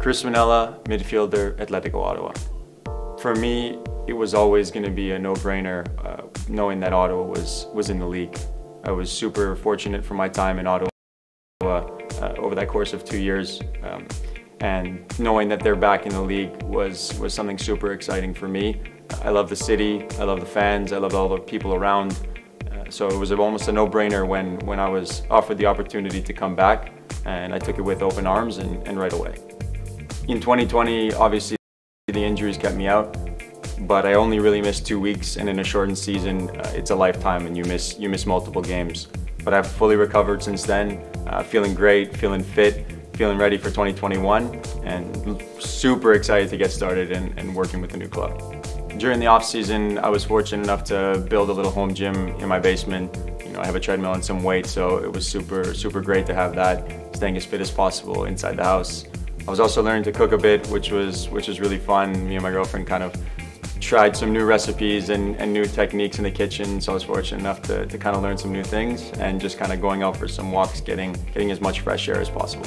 Chris Mannella, midfielder, Atletico Ottawa. For me, it was always going to be a no-brainer knowing that Ottawa was in the league. I was super fortunate for my time in Ottawa over that course of 2 years. And knowing that they're back in the league was something super exciting for me. I love the city, I love the fans, I love all the people around. So it was almost a no-brainer when I was offered the opportunity to come back, and I took it with open arms and right away. In 2020, obviously the injuries kept me out, but I only really missed 2 weeks, and in a shortened season, it's a lifetime and you miss multiple games. But I've fully recovered since then, feeling great, feeling fit, feeling ready for 2021, and super excited to get started and working with the new club. During the off season, I was fortunate enough to build a little home gym in my basement. You know, I have a treadmill and some weights, so it was super great to have that, staying as fit as possible inside the house. I was also learning to cook a bit, which was really fun. Me and my girlfriend kind of tried some new recipes and new techniques in the kitchen, so I was fortunate enough to kind of learn some new things and just kind of going out for some walks, getting as much fresh air as possible.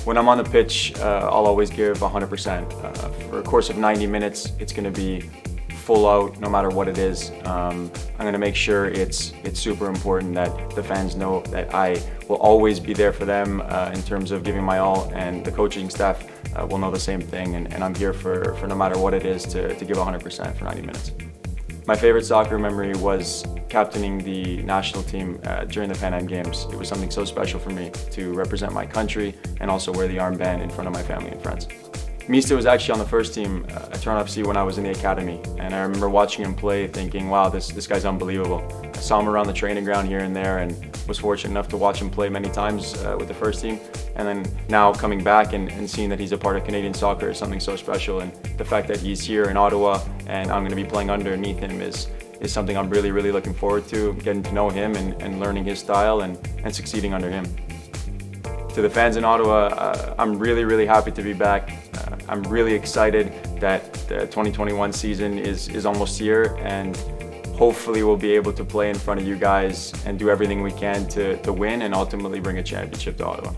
When I'm on the pitch, I'll always give 100%. For a course of 90 minutes, it's going to be full out, no matter what it is. I'm going to make sure it's super important that the fans know that I will always be there for them in terms of giving my all, and the coaching staff will know the same thing, and I'm here for no matter what it is to give 100% for 90 minutes. My favorite soccer memory was captaining the national team during the Pan Am Games. It was something so special for me to represent my country and also wear the armband in front of my family and friends. Mista was actually on the first team at Toronto FC when I was in the academy, and I remember watching him play thinking, wow, this guy's unbelievable. I saw him around the training ground here and there and was fortunate enough to watch him play many times with the first team. And then now coming back and seeing that he's a part of Canadian soccer is something so special, and the fact that he's here in Ottawa and I'm going to be playing underneath him is something I'm really looking forward to, getting to know him and learning his style and succeeding under him. To the fans in Ottawa, I'm really happy to be back. I'm really excited that the 2021 season is almost here, and hopefully we'll be able to play in front of you guys and do everything we can to win and ultimately bring a championship to Ottawa.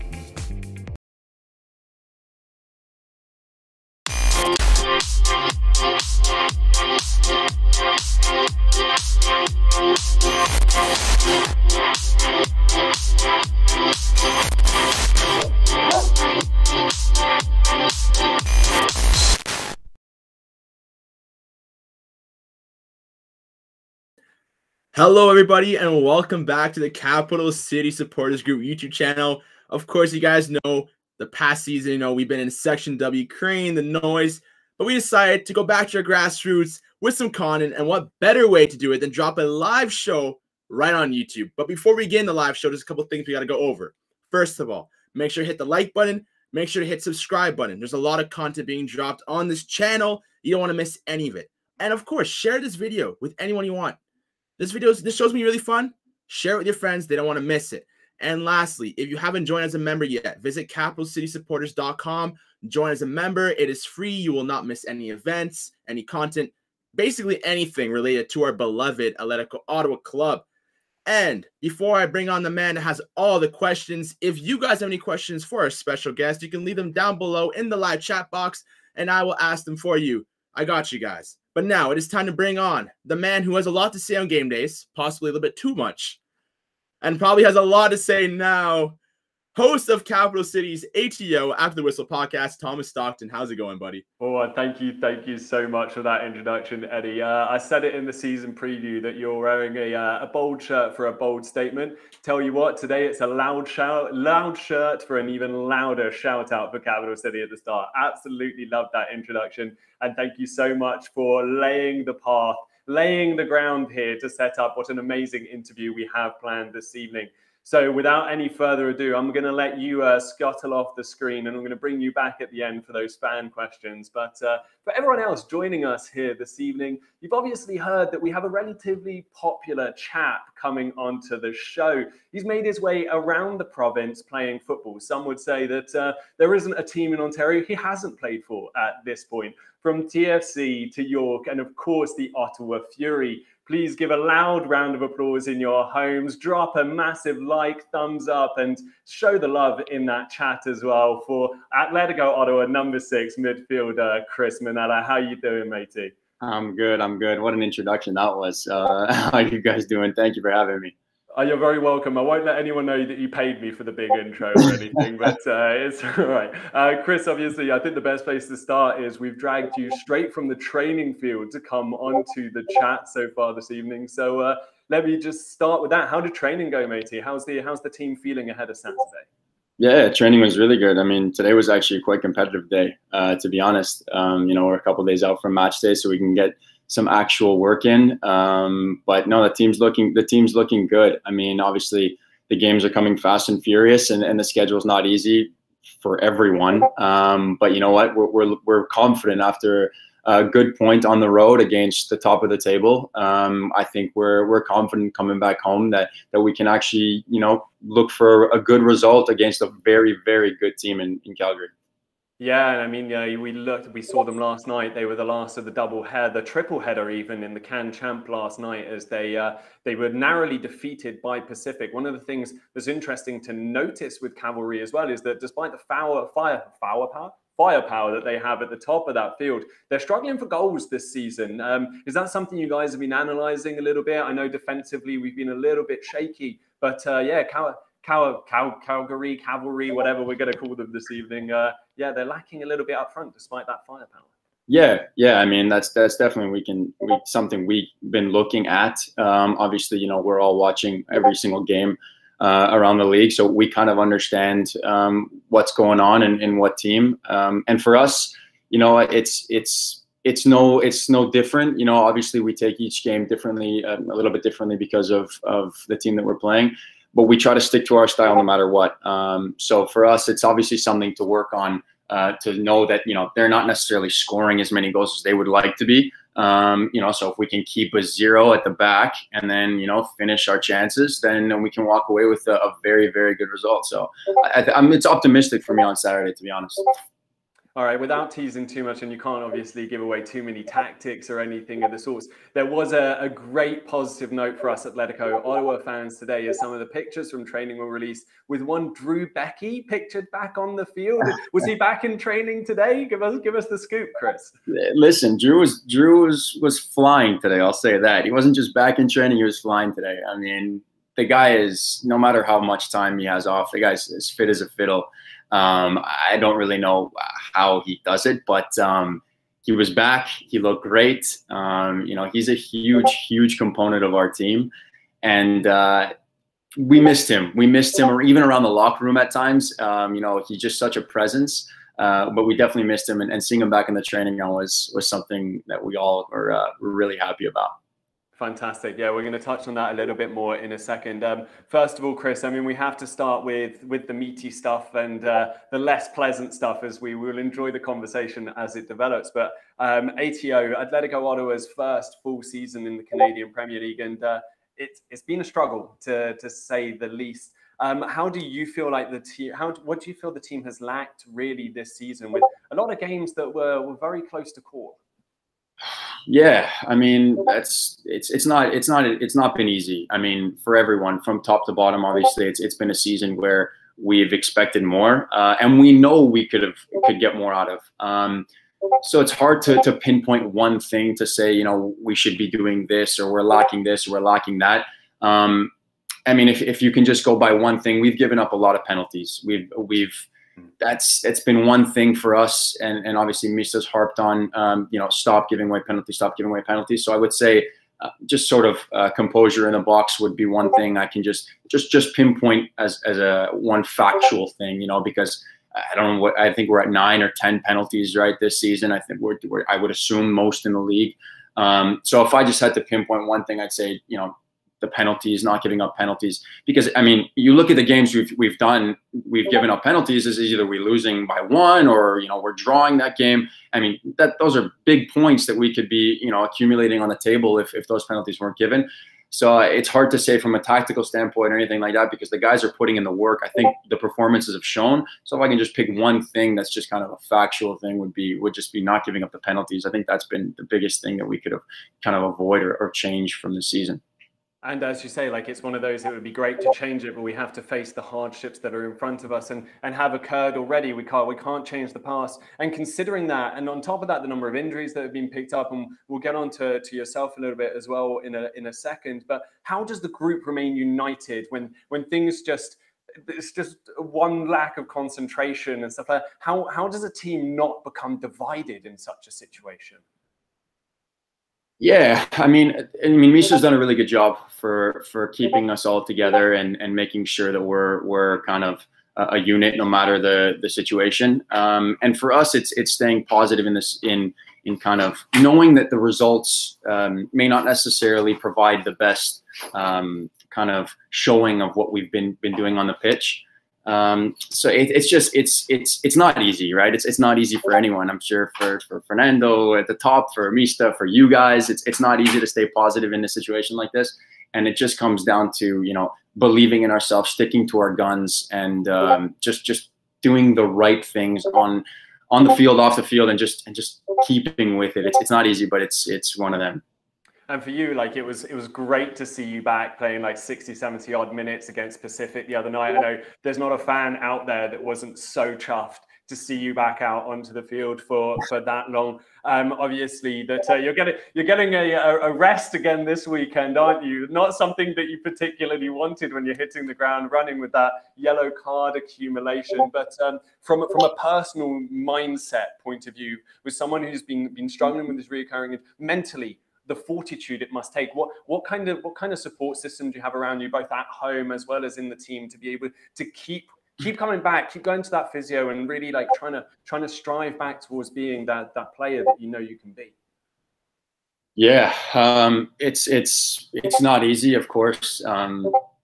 Hello everybody, and welcome back to the Capital City Supporters Group YouTube channel. Of course, you guys know the past season, we've been in Section W, creating the noise, but we decided to go back to our grassroots with some content, and what better way to do it than drop a live show right on YouTube. But before we begin the live show, there's a couple things we got to go over. First of all, make sure to hit the like button, make sure to hit subscribe button. There's a lot of content being dropped on this channel. You don't want to miss any of it. And of course, share this video with anyone you want. This show's been really fun. Share it with your friends. They don't want to miss it. And lastly, if you haven't joined as a member yet, visit capitalcitysupporters.com. Join as a member. It is free. You will not miss any events, any content, basically anything related to our beloved Atletico Ottawa club. And before I bring on the man that has all the questions, if you guys have any questions for our special guest, you can leave them down below in the live chat box, and I will ask them for you. I got you guys. But now it is time to bring on the man who has a lot to say on game days, possibly a little bit too much, and probably has a lot to say now. Host of Capital City's ATO After the Whistle podcast, Thomas Stockting. How's it going, buddy? Oh, thank you so much for that introduction, Eddie. I said it in the season preview that you're wearing a bold shirt for a bold statement. Tell you what, today it's a loud shirt for an even louder shout out for Capital City at the start. Absolutely love that introduction, and thank you so much for laying the path, laying the ground here to set up what an amazing interview we have planned this evening. So without any further ado, I'm going to let you scuttle off the screen, and I'm going to bring you back at the end for those fan questions. But for everyone else joining us here this evening, you've obviously heard that we have a relatively popular chap coming onto the show. He's made his way around the province playing football. Some would say that there isn't a team in Ontario he hasn't played for at this point. From TFC to York, and of course the Ottawa Fury. please give a loud round of applause in your homes. Drop a massive like, thumbs up, and show the love in that chat as well for Atletico Ottawa #6 midfielder Chris Mannella. How you doing, matey? I'm good. I'm good. What an introduction that was. How are you guys doing? Thank you for having me. You're very welcome. I won't let anyone know that you paid me for the big intro or anything, but it's all right. Chris, obviously, I think the best place to start is we've dragged you straight from the training field to come onto the chat so far this evening. So let me just start with that. How did training go, matey? How's the team feeling ahead of Saturday? Yeah, training was really good. I mean, today was actually a quite competitive day, to be honest. We're a couple of days out from match day, so we can get some actual work in. But no, the team's looking good. I mean, obviously the games are coming fast and furious, and the schedule's not easy for everyone. But you know what? We're confident after a good point on the road against the top of the table. I think we're confident coming back home that we can actually, look for a good result against a very, very good team in Calgary. Yeah, and I mean, we saw them last night. They were the last of the triple header even in the Can Champ last night, as they were narrowly defeated by Pacific. One of the things that's interesting to notice with Cavalry as well is that despite the firepower that they have at the top of that field, they're struggling for goals this season. Is that something you guys have been analysing a little bit? I know defensively we've been a little bit shaky, but Calgary, Cavalry, whatever we're going to call them this evening. They're lacking a little bit up front despite that firepower. Yeah. I mean, that's definitely something we've been looking at. Obviously, we're all watching every single game around the league, so we kind of understand what's going on in what team. And for us, it's no different. Obviously we take each game differently, a little bit differently because of the team that we're playing. But we try to stick to our style no matter what. So for us, it's obviously something to work on, to know that, they're not necessarily scoring as many goals as they would like to be. So if we can keep a 0 at the back and then, finish our chances, then we can walk away with a very, very good result. So it's optimistic for me on Saturday, to be honest. All right, without teasing too much, and you can't obviously give away too many tactics or anything of the sorts, there was a great positive note for us Atletico Ottawa fans today, as some of the pictures from training were released with one Drew Becky pictured back on the field. Was he back in training today? Give us the scoop, Chris. Listen, Drew was flying today. I'll say that. He wasn't just back in training; he was flying today. I mean, the guy is, no matter how much time he has off, the guy's as fit as a fiddle. I don't really know how he does it, but he was back. He looked great. He's a huge component of our team, and we missed him. Or even around the locker room at times. He's just such a presence. But we definitely missed him, and seeing him back in the training ground was something that we all were really happy about. Fantastic. Yeah, we're going to touch on that a little bit more in a second. First of all, Chris, I mean, we have to start with the meaty stuff and the less pleasant stuff, as we will enjoy the conversation as it develops. But ATO, Atletico Ottawa's first full season in the Canadian Premier League, and it's been a struggle to say the least. How do you feel like the team? What do you feel the team has lacked really this season, with a lot of games that were very close to call? Yeah, I mean, it's not been easy. I mean, for everyone from top to bottom, obviously it's been a season where we've expected more, and we know we could get more out of. So it's hard to pinpoint one thing to say, we should be doing this, or we're lacking this, or we're lacking that. I mean, if you can just go by one thing, we've given up a lot of penalties. It's been one thing for us, and obviously Mista's harped on, stop giving away penalties. So I would say just sort of composure in the box would be one thing I can just pinpoint as a one factual thing, because I don't know I think we're at 9 or 10 penalties right this season. I think I would assume most in the league. So if I just had to pinpoint one thing, I'd say, the penalties, not giving up penalties, because I mean, you look at the games we've done, we've given up penalties. Is either we're losing by 1 or we're drawing that game. I mean, those are big points that we could be accumulating on the table if those penalties weren't given. So it's hard to say from a tactical standpoint or anything like that, because the guys are putting in the work. I think the performances have shown. So if I can just pick one thing that's just kind of a factual thing, would just be not giving up the penalties. I think that's been the biggest thing that we could have kind of avoided or changed from the season. And as you say, like, it's one of those, it would be great to change it, but we have to face the hardships that are in front of us and have occurred already. We can't change the past. And considering that, and on top of that, the number of injuries that have been picked up, and we'll get on to yourself a little bit as well in a second. But how does the group remain united when things it's just one lack of concentration and stuff like that? How does a team not become divided in such a situation? Yeah, I mean, Misha's done a really good job for keeping us all together and making sure that we're kind of a unit no matter the situation. And for us, it's staying positive in kind of knowing that the results may not necessarily provide the best kind of showing of what we've been doing on the pitch. So it's not easy, right? It's not easy for anyone. I'm sure for Fernando at the top, for Mista, for you guys, it's not easy to stay positive in a situation like this. And it just comes down to, you know, believing in ourselves, sticking to our guns, and just doing the right things on the field, off the field, and just keeping with it. It's not easy, but it's one of them. And for you, like, it was great to see you back playing like 60, 70 odd minutes against Pacific the other night. I know there's not a fan out there that wasn't so chuffed to see you back out onto the field for that long. Obviously, that you're getting a rest again this weekend, aren't you? Not something that you particularly wanted when you're hitting the ground running with that yellow card accumulation. But from a personal mindset point of view, with someone who's been struggling with this reoccurring mentally, the fortitude it must take. What kind of support system do you have around you, both at home as well as in the team, to be able to keep coming back, keep going to that physio, and really like trying to strive back towards being that player that you know you can be? Yeah, it's not easy, of course.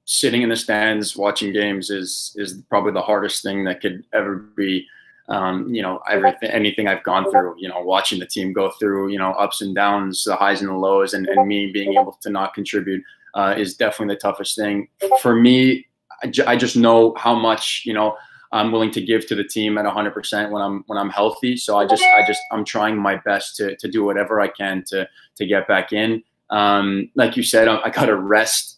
Sitting in the stands watching games is probably the hardest thing that could ever be. You know, anything I've gone through, you know, watching the team go through, you know, ups and downs, the highs and the lows, and me being able to not contribute is definitely the toughest thing. For me, I just know how much, you know, I'm willing to give to the team at 100% when I'm healthy. So I'm trying my best to do whatever I can to get back in. Like you said, I got a rest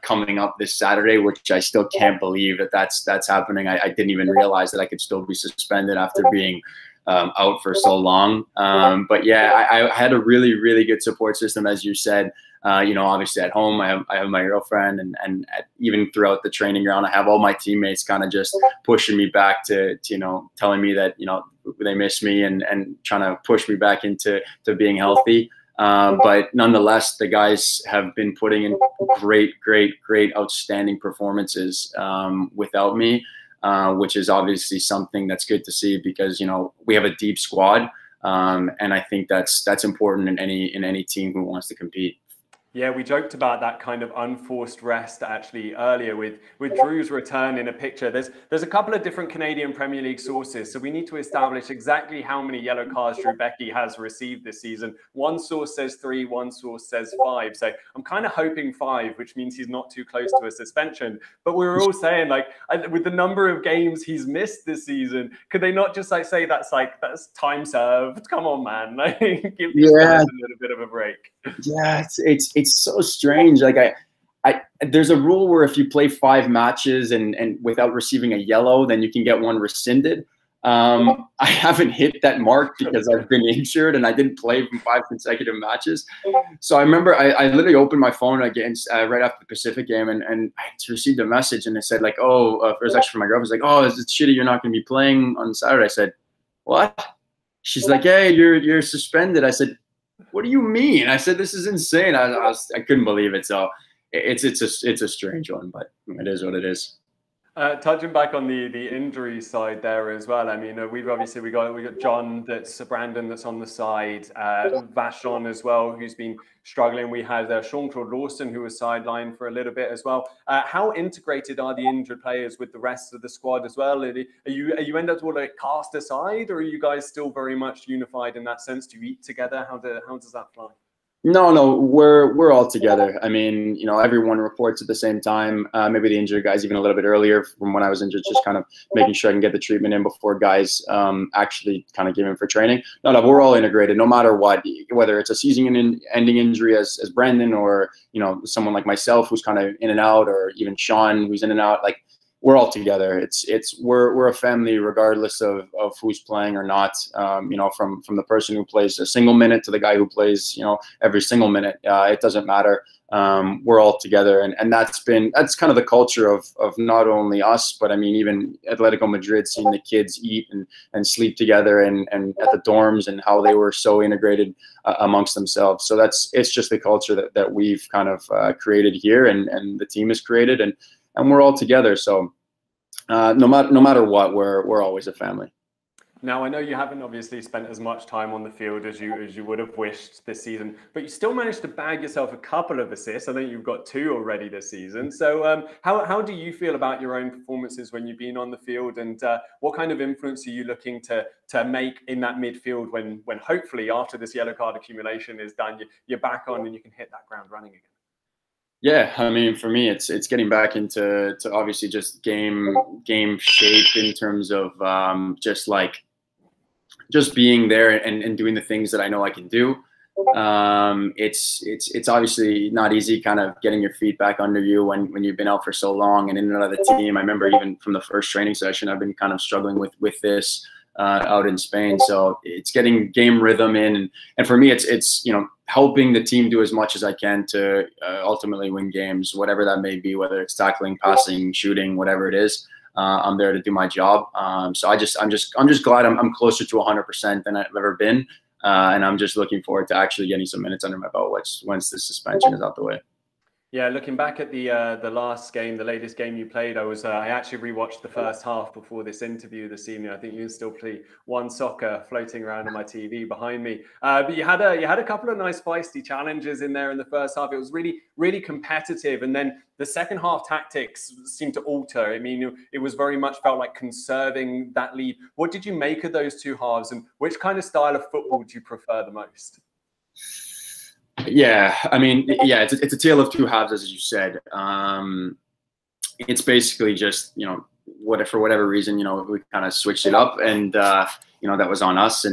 coming up this Saturday, which I still can't believe that's happening. I didn't even realize that I could still be suspended after being out for so long. But yeah, I had a really, really good support system, as you said. You know, obviously at home, I have my girlfriend, and even throughout the training ground, I have all my teammates kind of just pushing me back to, you know, telling me that, you know, they miss me and trying to push me back into being healthy. But nonetheless, the guys have been putting in great, outstanding performances without me, which is obviously something that's good to see, because, you know, we have a deep squad, and I think that's important in any team who wants to compete. Yeah, we joked about that kind of unforced rest actually earlier with Drew's return in a picture. There's a couple of different Canadian Premier League sources, so we need to establish exactly how many yellow cards Drew Becky has received this season. One source says 3, one source says 5. So I'm kind of hoping 5, which means he's not too close to a suspension. But we were all saying, like, with the number of games he's missed this season, could they not just say that's time served? Come on, man, like, give these guys a little bit of a break. Yeah, it's so strange. Like there's a rule where if you play 5 matches and without receiving a yellow, then you can get one rescinded. I haven't hit that mark because I've been injured and I didn't play from 5 consecutive matches. So I remember I literally opened my phone against right after the Pacific game, and I received a message, and it said like, oh, it was actually from my girlfriend. It was like, oh, is it shitty you're not going to be playing on Saturday? I said, what? She's like, hey, you're suspended. I said, what do you mean? I said, this is insane. I couldn't believe it. So it's a strange one, but it is what it is. Touching back on the injury side there as well. I mean, we got John, that's Brandon, that's on the side, Vachon as well, who's been struggling. We had Sean-Claude Lawson, who was sidelined for a little bit as well. How integrated are the injured players with the rest of the squad as well? Are you end up to cast aside, or are you guys still very much unified in that sense? Do you eat together? How does that fly? No, we're all together. I mean, you know, everyone reports at the same time. Maybe the injured guys even a little bit earlier from when I was injured, just kind of making sure I can get the treatment in before guys actually kind of give in for training. No, we're all integrated, no matter what, whether it's a season-ending injury as Brendan, or, you know, someone like myself who's kind of in and out, or even Sean who's in and out. Like, we're all together. We're a family regardless of who's playing or not. You know, from the person who plays a single minute to the guy who plays, you know, every single minute. It doesn't matter. We're all together, and that's kind of the culture of not only us, but I mean even Atletico Madrid, seeing the kids eat and sleep together, and at the dorms, and how they were so integrated amongst themselves. So it's just the culture that we've kind of created here, and the team has created, and we're all together. So no matter what, we're always a family. Now, I know you haven't obviously spent as much time on the field as you would have wished this season, but you still managed to bag yourself a couple of assists. I think you've got 2 already this season. So how do you feel about your own performances when you've been on the field, and what kind of influence are you looking to make in that midfield when hopefully after this yellow card accumulation is done, you're back on and you can hit that ground running again? Yeah, I mean, for me, it's getting back into obviously just game shape, in terms of just being there and doing the things that I know I can do. It's obviously not easy, kind of getting your feet back under you when you've been out for so long and in and out of the team. I remember even from the first training session, I've been kind of struggling with this out in Spain. So it's getting game rhythm in, and for me, it's you know, helping the team do as much as I can to ultimately win games, whatever that may be, whether it's tackling, passing, shooting, whatever it is. I'm there to do my job. So I'm just glad I'm closer to 100% than I've ever been, and I'm just looking forward to actually getting some minutes under my belt once the suspension is out the way. Yeah, looking back at the last game, the latest game you played, I actually rewatched the first half before this interview this evening. I think you can still play One Soccer floating around on my TV behind me. But you had a couple of nice feisty challenges in there in the first half. It was really competitive, and then the second half tactics seemed to alter. I mean, it was very much felt like conserving that lead. What did you make of those 2 halves, and which kind of style of football do you prefer the most? Yeah, I mean, yeah, it's a tale of 2 halves, as you said. It's basically just, you know, for whatever reason, you know, we kind of switched it up, and you know, that was on us.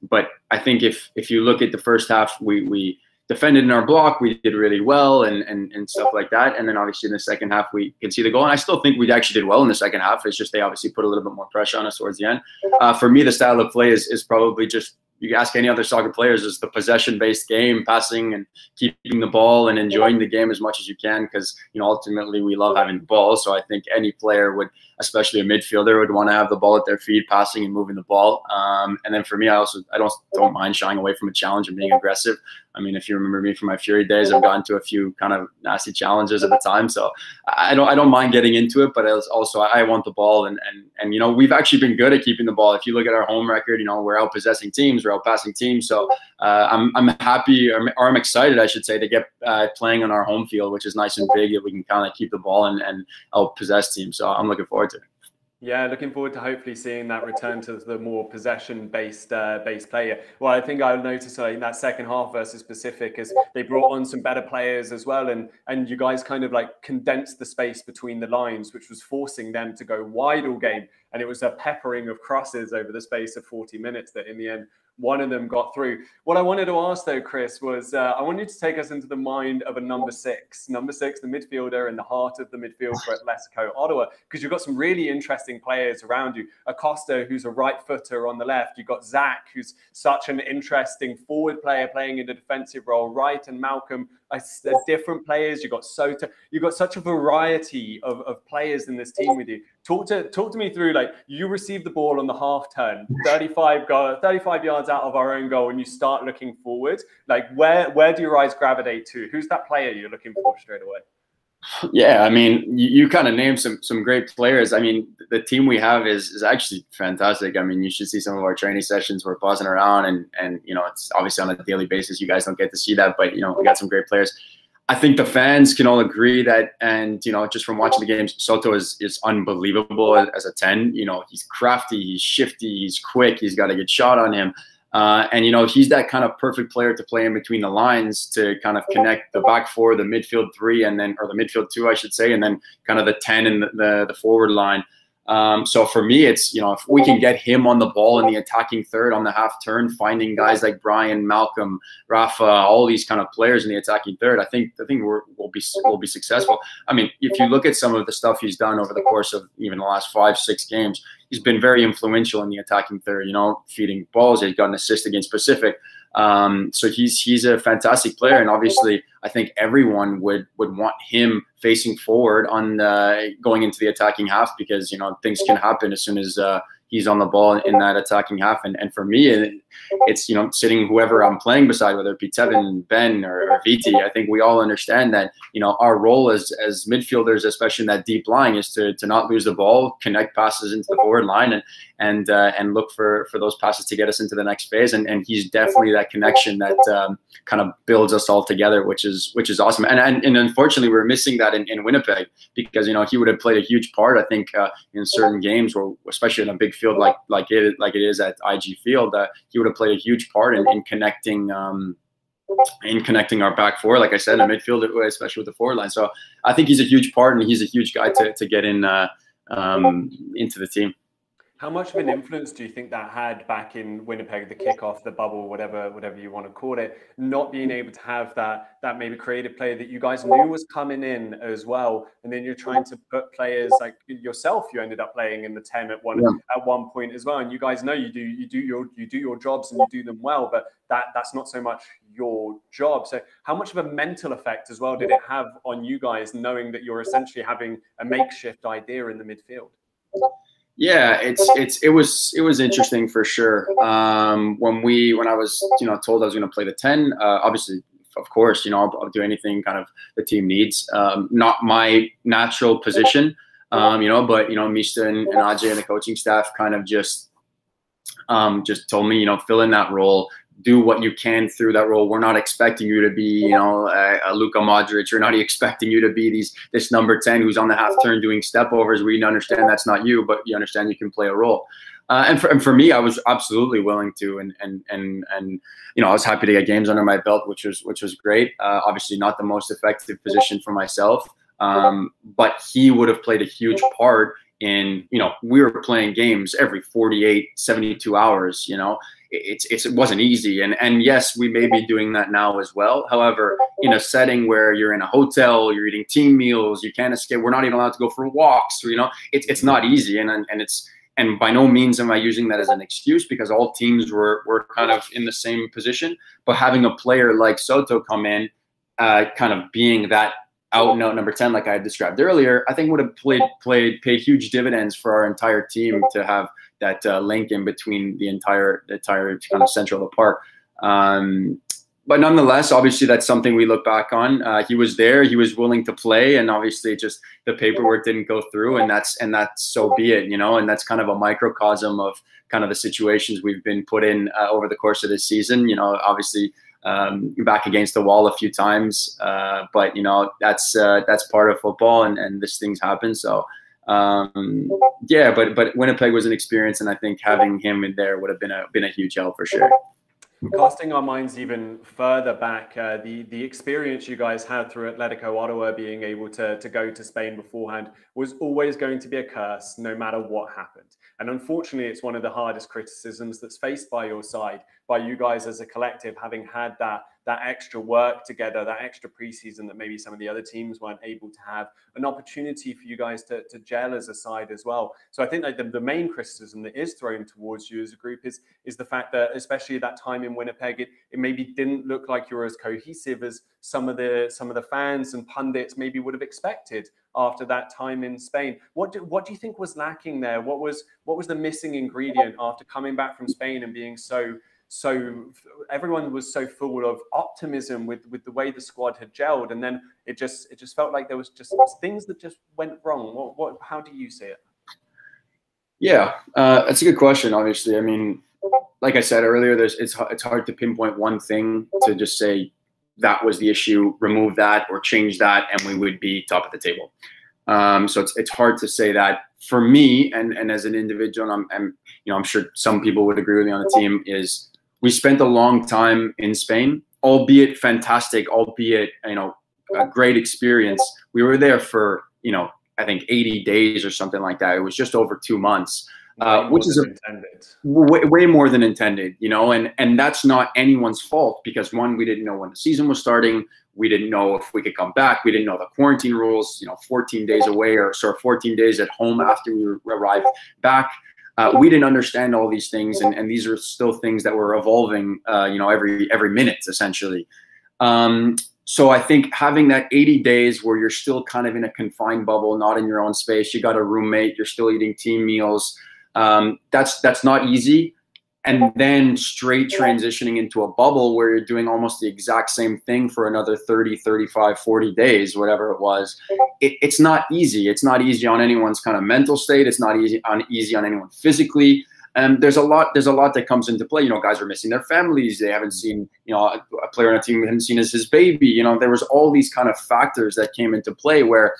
But I think if you look at the first half, we defended in our block, we did really well, and stuff like that. And then obviously in the second half, we can see the goal. And I still think we actually did well in the second half. It's just they obviously put a little bit more pressure on us towards the end. For me, the style of play is probably just, you ask any other soccer players, is the possession-based game, passing and keeping the ball and enjoying the game as much as you can, because, you know, ultimately we love having the ball. So I think any player would, especially a midfielder, would want to have the ball at their feet, passing and moving the ball. And then for me, I don't mind shying away from a challenge and being aggressive. I mean, if you remember me from my Fury days, I've gotten to a few kind of nasty challenges at the time. So I don't mind getting into it, but also I want the ball, and you know, we've actually been good at keeping the ball. If you look at our home record, you know, we're out possessing teams, we're out passing teams. So I'm happy, or I'm excited, I should say, to get playing on our home field, which is nice and big, that we can kind of keep the ball and out possess teams. So I'm looking forward to it. Yeah, looking forward to hopefully seeing that return to the more possession-based player. Well, I think I noticed in that second half versus Pacific, as they brought on some better players as well, and you guys kind of like condensed the space between the lines, which was forcing them to go wide all game. And it was a peppering of crosses over the space of 40 minutes that in the end, one of them got through. What I wanted to ask though, Chris, was I wanted to take us into the mind of a number 6, the midfielder in the heart of the midfield for Atletico Ottawa, because you've got some really interesting players around you. Acosta, who's a right footer on the left. You've got Zach, who's such an interesting forward player playing in a defensive role, right, and Malcolm, different players. You've got Sota. You've got such a variety of players in this team with you. Talk to me through, like, you receive the ball on the half turn, 35 yards out of our own goal, and you start looking forward. Like, where do your eyes gravitate to? Who's that player you're looking for straight away? Yeah, I mean, you kind of named some great players. I mean, the team we have is actually fantastic. I mean, you should see some of our training sessions. We're buzzing around, and you know, it's obviously on a daily basis. You guys don't get to see that, but you know, we got some great players. I think the fans can all agree that, and you know, just from watching the games, Soto is unbelievable as a 10. You know, he's crafty, he's shifty, he's quick. He's got a good shot on him. And, you know, he's that kind of perfect player to play in between the lines to kind of connect the back four, the midfield three, and then, or the midfield two, I should say, and then kind of the 10 and the forward line. So for me, it's, you know, if we can get him on the ball in the attacking third on the half turn, finding guys like Brian, Malcolm, Rafa, all these kind of players in the attacking third, I think we'll be successful. I mean, if you look at some of the stuff he's done over the course of even the last 5-6 games, he's been very influential in the attacking third, you know, feeding balls. He's got an assist against Pacific. So he's a fantastic player, and obviously I think everyone would want him facing forward on going into the attacking half, because, you know, things can happen as soon as he's on the ball in that attacking half. And for me, it's, you know, sitting whoever I'm playing beside, whether it be Tevin, Ben, or Viti, I think we all understand that, you know, our role as midfielders, especially in that deep line, is to not lose the ball, connect passes into the forward line, and look for those passes to get us into the next phase. And he's definitely that connection that kind of builds us all together, which is awesome. And unfortunately, we're missing that in Winnipeg, because, you know, he would have played a huge part, I think, in certain games, or especially in a big field like it is at IG Field. He would have played a huge part in connecting our back four, like I said, in the midfield, especially with the forward line. So I think he's a huge part, and he's a huge guy to get in into the team. How much of an influence do you think that had back in Winnipeg, the kickoff, the bubble, whatever you want to call it, not being able to have that maybe creative player that you guys knew was coming in as well, and then you're trying to put players like yourself, you ended up playing in the 10 at one point as well, and you guys know you do your jobs and you do them well, but that's not so much your job. So how much of a mental effect as well did it have on you guys, knowing that you're essentially having a makeshift idea in the midfield? Yeah, it was interesting for sure. When I was, you know, told I was going to play the 10, obviously, of course, you know, I'll do anything kind of the team needs. Not my natural position, you know, but, you know, Mista and Ajay and the coaching staff kind of just told me, you know, fill in that role. Do what you can through that role. We're not expecting you to be, you know, a Luka Modric. We're not expecting you to be this number 10 who's on the half turn doing step overs. We understand that's not you, but you understand you can play a role. And for me, I was absolutely willing to, and you know, I was happy to get games under my belt, which was great. Obviously, not the most effective position for myself, but he would have played a huge part in, you know, we were playing games every 48, 72 hours, you know. It wasn't easy, and yes, we may be doing that now as well. However, in a setting where you're in a hotel, you're eating team meals, you can't escape. We're not even allowed to go for walks. You know, it's not easy, and by no means am I using that as an excuse, because all teams were kind of in the same position. But having a player like Soto come in, kind of being that out and out number 10, like I had described earlier, I think would have paid huge dividends for our entire team to have that link in between the entire kind of central of the park. But nonetheless, obviously that's something we look back on. He was there, he was willing to play, and obviously just the paperwork didn't go through, and that's so be it, you know. And that's kind of a microcosm of kind of the situations we've been put in over the course of this season. You know, obviously back against the wall a few times, but you know, that's part of football, and these things happen. So yeah, but Winnipeg was an experience, and I think having him in there would have been a huge help for sure. Casting our minds even further back, the experience you guys had through Atletico Ottawa, being able to go to Spain beforehand, was always going to be a curse, no matter what happened. And unfortunately, it's one of the hardest criticisms that's faced by your side, by you guys as a collective, having had that extra work together, that extra preseason that maybe some of the other teams weren't able to have, an opportunity for you guys to gel as a side as well. So I think that the main criticism that is thrown towards you as a group is the fact that, especially that time in Winnipeg, it maybe didn't look like you were as cohesive as some of the fans and pundits maybe would have expected after that time in Spain. What do you think was lacking there? What was the missing ingredient after coming back from Spain and being so everyone was so full of optimism with the way the squad had gelled, and then it just felt like there was just things that just went wrong? How do you see it? Yeah, that's a good question. Obviously, I mean, like I said earlier, it's hard to pinpoint one thing to just say that was the issue, remove that or change that, and we would be top of the table. So it's hard to say that. For me, and as an individual, and I'm sure some people would agree with me on the team, is we spent a long time in Spain, albeit fantastic, albeit, you know, a great experience. We were there for, you know, I think 80 days or something like that. It was just over 2 months, which is way more than intended, you know, and that's not anyone's fault, because one, we didn't know when the season was starting. We didn't know if we could come back. We didn't know the quarantine rules, you know, 14 days away, or sort of 14 days at home after we arrived back. We didn't understand all these things, and these are still things that were evolving, you know, every minute, essentially. So I think having that 80 days where you're still kind of in a confined bubble, not in your own space, you got a roommate, you're still eating team meals, that's not easy. And then straight transitioning into a bubble where you're doing almost the exact same thing for another 30, 35, 40 days, whatever it was. It's not easy. It's not easy on anyone's kind of mental state. It's not easy on anyone physically. There's a lot that comes into play. You know, guys are missing their families. They haven't seen, you know, a player on a team we haven't seen as his baby. You know, there was all these kind of factors that came into play where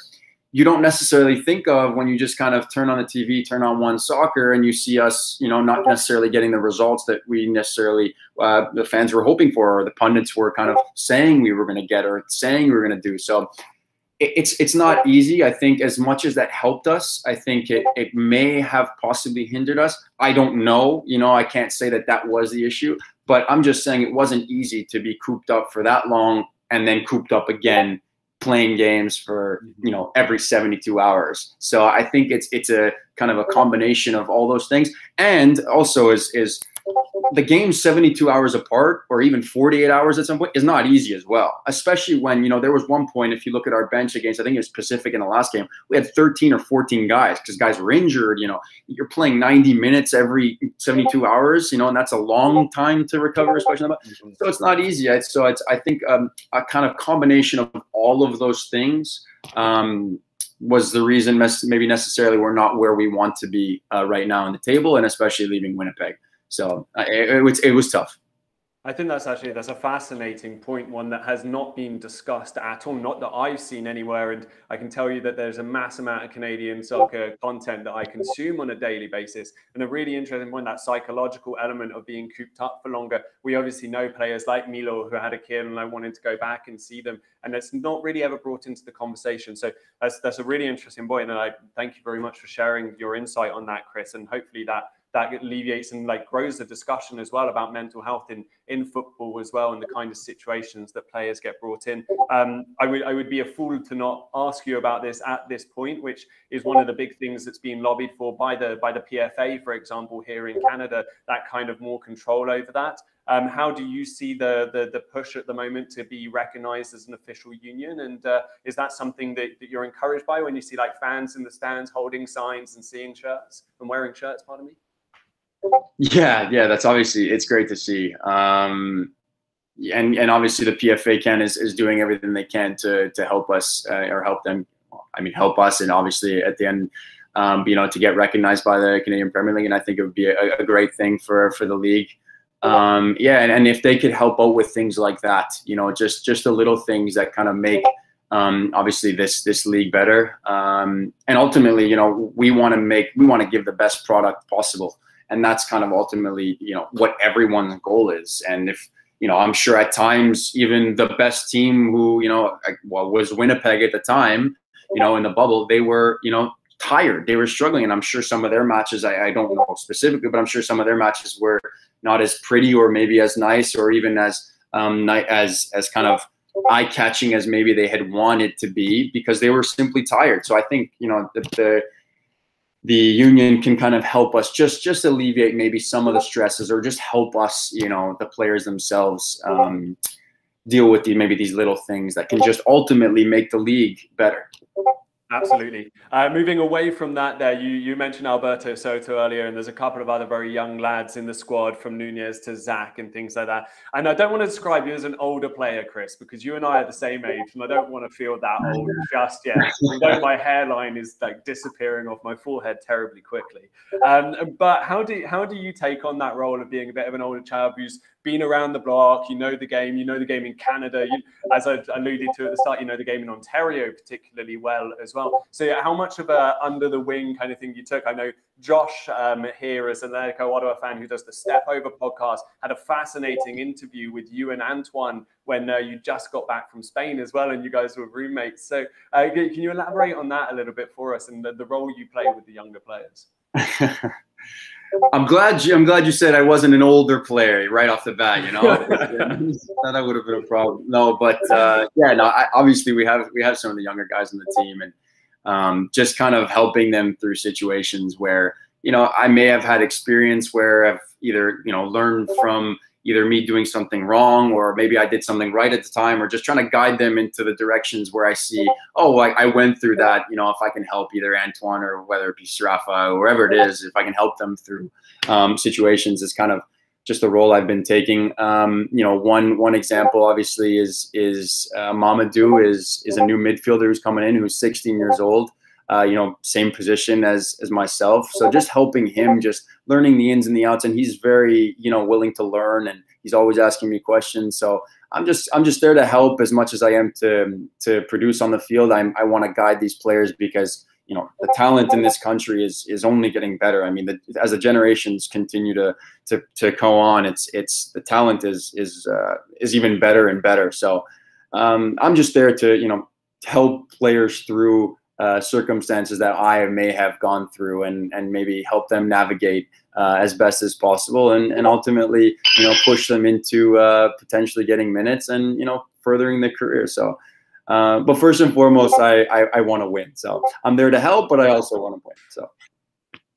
you don't necessarily think of when you just kind of turn on the TV, turn on One Soccer, and you see us, you know, not necessarily getting the results that we necessarily, the fans were hoping for, or the pundits were kind of saying we were going to get, or saying we were going to do. So it's not easy. I think as much as that helped us, I think it may have possibly hindered us. I don't know. You know, I can't say that was the issue, but I'm just saying it wasn't easy to be cooped up for that long and then cooped up again, playing games for, you know, every 72 hours. So I think it's a kind of a combination of all those things. And also is the game 72 hours apart, or even 48 hours at some point, is not easy as well. Especially when, you know, there was one point, if you look at our bench against, I think it was Pacific in the last game, we had 13 or 14 guys because guys were injured. You know, you're playing 90 minutes every 72 hours, you know, and that's a long time to recover, especially. So it's not easy. So I think a kind of combination of all of those things was the reason maybe necessarily we're not where we want to be right now on the table, and especially leaving Winnipeg. So it was tough. I think that's a fascinating point, one that has not been discussed at all, not that I've seen anywhere. And I can tell you that there's a mass amount of Canadian soccer content that I consume on a daily basis. And a really interesting point, that psychological element of being cooped up for longer. We obviously know players like Milo who had a kid and I wanted to go back and see them. And it's not really ever brought into the conversation. So that's a really interesting point. And I thank you very much for sharing your insight on that, Chris. And hopefully that alleviates and like grows the discussion as well about mental health in football as well, and the kind of situations that players get brought in. I would be a fool to not ask you about this at this point, which is one of the big things that's being lobbied for by the PFA, for example, here in Canada, that kind of more control over that. How do you see the push at the moment to be recognized as an official union? And is that something that you're encouraged by when you see like fans in the stands holding signs and seeing shirts and wearing shirts, pardon me? Yeah, that's obviously, it's great to see. And obviously the PFA is doing everything they can to help us or help them. I mean, help us, and obviously at the end, you know, to get recognized by the Canadian Premier League. And I think it would be a great thing for the league. Yeah, and if they could help out with things like that, you know, just the little things that kind of make obviously this league better. And ultimately, you know, we want to give the best product possible. And that's kind of ultimately, you know, what everyone's goal is. And if, you know, I'm sure at times even the best team who, you know, was Winnipeg at the time, you know, in the bubble, they were, you know, tired. They were struggling. And I'm sure some of their matches, I don't know specifically, but I'm sure some of their matches were not as pretty or maybe as nice or even as kind of eye-catching as maybe they had wanted to be, because they were simply tired. So I think, you know, the union can kind of help us just alleviate maybe some of the stresses, or just help us, you know, the players themselves deal with maybe these little things that can just ultimately make the league better. Absolutely. Moving away from that there, you mentioned Alberto Soto earlier, and there's a couple of other very young lads in the squad, from Nunez to Zach and things like that. And I don't want to describe you as an older player, Chris, because you and I are the same age, and I don't want to feel that old just yet. Although my hairline is like disappearing off my forehead terribly quickly. But how do you take on that role of being a bit of an older child who's been around the block? You know the game in Canada. As I alluded to at the start, you know the game in Ontario particularly well as well. well. So yeah, how much of a under the wing kind of thing you took? I know Josh here as an Atletico Ottawa fan who does the Step Over podcast had a fascinating interview with you and Antoine when you just got back from Spain as well, and you guys were roommates. So can you elaborate on that a little bit for us and the role you play with the younger players? I'm glad you said I wasn't an older player right off the bat. You know, that would have been a problem. No, but obviously we have some of the younger guys on the team, and just kind of helping them through situations where, you know, I may have had experience where I've either, you know, learned from either me doing something wrong, or maybe I did something right at the time, or just trying to guide them into the directions where I see, oh, I went through that, you know, if I can help either Antoine or whether it be Sarafa or wherever it is, if I can help them through situations, is kind of just the role I've been taking. You know, one example obviously is Mamadou is a new midfielder who's coming in, who's 16 years old. You know, same position as myself. So just helping him, just learning the ins and the outs, and he's very, you know, willing to learn, and he's always asking me questions. So I'm just there to help as much as I am to produce on the field. I want to guide these players because, you know, the talent in this country is only getting better. I mean, as the generations continue to go on, it's the talent is even better and better. So I'm just there to, you know, help players through circumstances that I may have gone through, and maybe help them navigate as best as possible, and ultimately, you know, push them into potentially getting minutes and, you know, furthering their career. So, but first and foremost, I want to win. So I'm there to help, but I also want to win. So.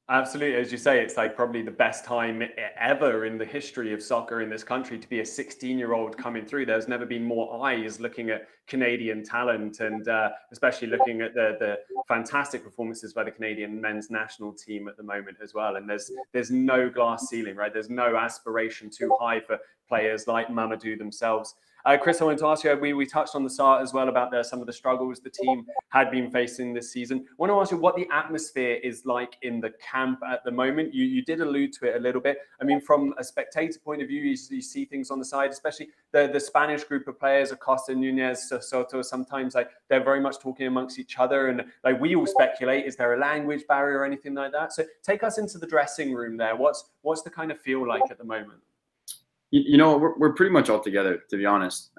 Absolutely. As you say, it's like probably the best time ever in the history of soccer in this country to be a 16-year-old coming through. There's never been more eyes looking at Canadian talent, and especially looking at the fantastic performances by the Canadian men's national team at the moment as well. And there's no glass ceiling, right? There's no aspiration too high for players like Mamadou themselves. Chris, I wanted to ask you, we touched on the start as well about some of the struggles the team had been facing this season. I want to ask you what the atmosphere is like in the camp at the moment. You did allude to it a little bit. I mean, from a spectator point of view, you see things on the side, especially the Spanish group of players, Acosta, Nunez, Soto, sometimes like they're very much talking amongst each other. And like we all speculate, is there a language barrier or anything like that? So take us into the dressing room there. What's the kind of feel like at the moment? You know, we're pretty much all together, to be honest.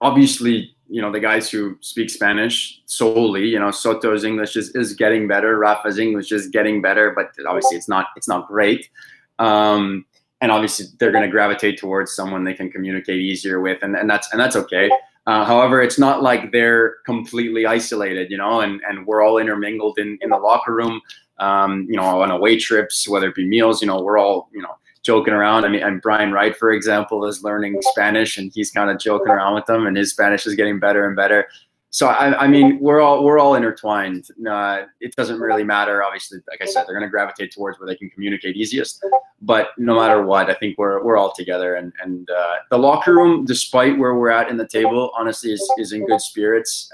Obviously, you know, the guys who speak Spanish solely, you know, Soto's English is getting better. Rafa's English is getting better, but obviously it's not great. And obviously they're going to gravitate towards someone they can communicate easier with, and that's okay. However, it's not like they're completely isolated, you know, and we're all intermingled in the locker room. You know, on away trips, whether it be meals, you know, we're all, you know, joking around. I mean, and Brian Wright, for example, is learning Spanish, and he's kind of joking around with them, and his Spanish is getting better and better. So I mean, we're all intertwined. It doesn't really matter. Obviously, like I said, they're going to gravitate towards where they can communicate easiest. But no matter what, I think we're all together, and the locker room, despite where we're at in the table, honestly, is in good spirits.